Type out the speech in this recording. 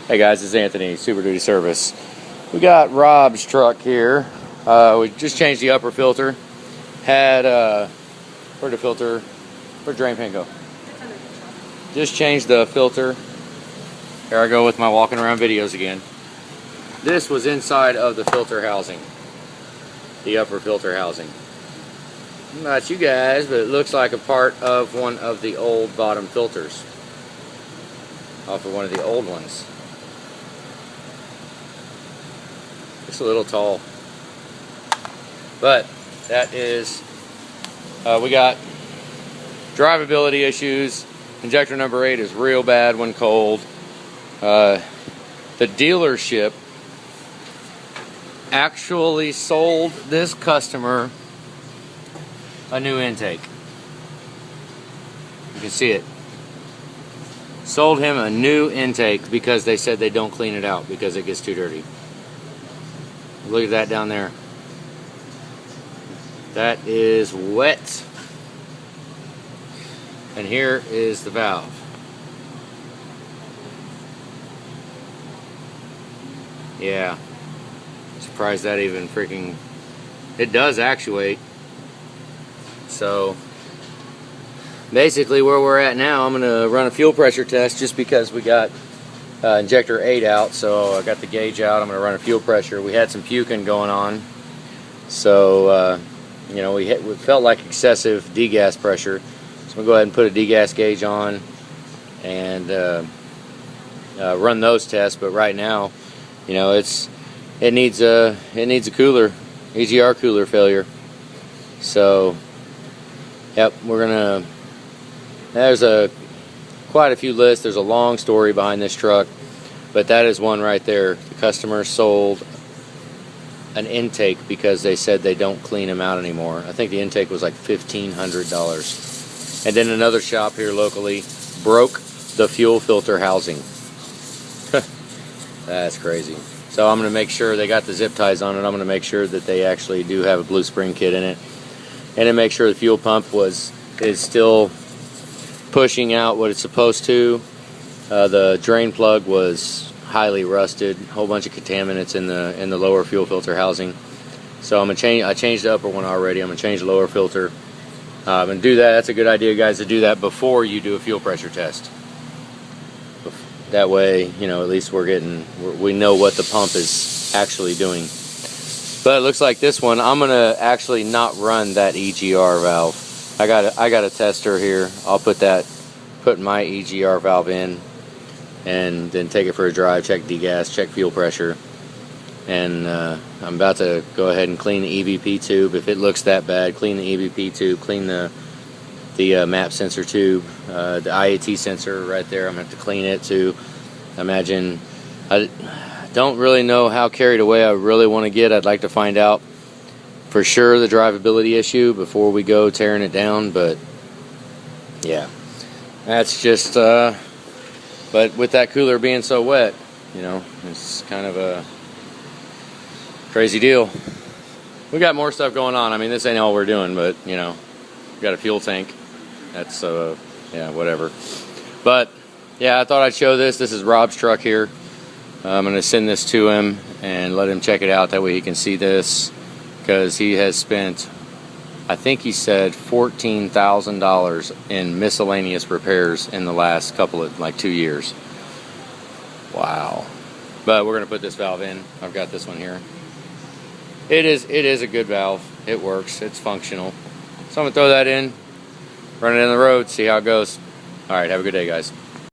Hey guys, it's Anthony, Super Duty Service. We got Rob's truck here. We just changed the upper filter. Had, where'd the filter, where'd drain pan go? Just changed the filter. Here I go with my walking around videos again. This was inside of the filter housing. The upper filter housing. Not you guys, but it looks like a part of one of the old bottom filters. Off of one of the old ones. It's a little tall, but that is, we got drivability issues. Injector number 8 is real bad when cold. The dealership actually sold this customer a new intake. You can see it. Sold him a new intake because they said they don't clean it out because it gets too dirty. Look at that down there. That is wet. And here is the valve. Yeah. Surprised that even freaking... It does actuate. So, basically where we're at now, I'm going to run a fuel pressure test just because we got injector 8 out, so I got the gauge out. I'm going to run a fuel pressure. We had some puking going on, so you know, we felt like excessive degas pressure. So I'm going to go ahead and put a degas gauge on and run those tests. But right now, you know, it needs a cooler, EGR cooler failure. So, yep, we're gonna. There's quite a few lists. There's a long story behind this truck, but that is one right there. The customer sold an intake because they said they don't clean them out anymore. I think the intake was like $1,500. And then another shop here locally broke the fuel filter housing. That's crazy. So I'm going to make sure they got the zip ties on it. I'm going to make sure that they actually do have a blue spring kit in it, and then make sure the fuel pump is still pushing out what it's supposed to. The drain plug was highly rusted, a whole bunch of contaminants in the lower fuel filter housing. So I changed the upper one already. I'm gonna change the lower filter and do that. That's a good idea, guys, to do that before you do a fuel pressure test. That way, you know, at least we know what the pump is actually doing. But it looks like this one, I'm gonna actually not run that EGR valve. I got a tester here. I'll put my EGR valve in and then take it for a drive, check degas, check fuel pressure. And I'm about to go ahead and clean the EVP tube. If it looks that bad, clean the EVP tube, clean the map sensor tube, the IAT sensor right there. I'm going to have to clean it too. I don't really know how carried away I really want to get. I'd like to find out for sure the drivability issue before we go tearing it down, but yeah, that's just but with that cooler being so wet, you know, it's kind of a crazy deal. We got more stuff going on. I mean, this ain't all we're doing, but you know, we got a fuel tank. That's yeah, whatever. But yeah, I thought I'd show this. This is Rob's truck here. I'm gonna send this to him and let him check it out. That way he can see this, because he has spent, I think he said $14,000 in miscellaneous repairs in the last couple of, like 2 years. Wow. But we're going to put this valve in. I've got this one here. It is a good valve. It works. It's functional. So I'm going to throw that in, run it in the road, see how it goes. All right, have a good day, guys.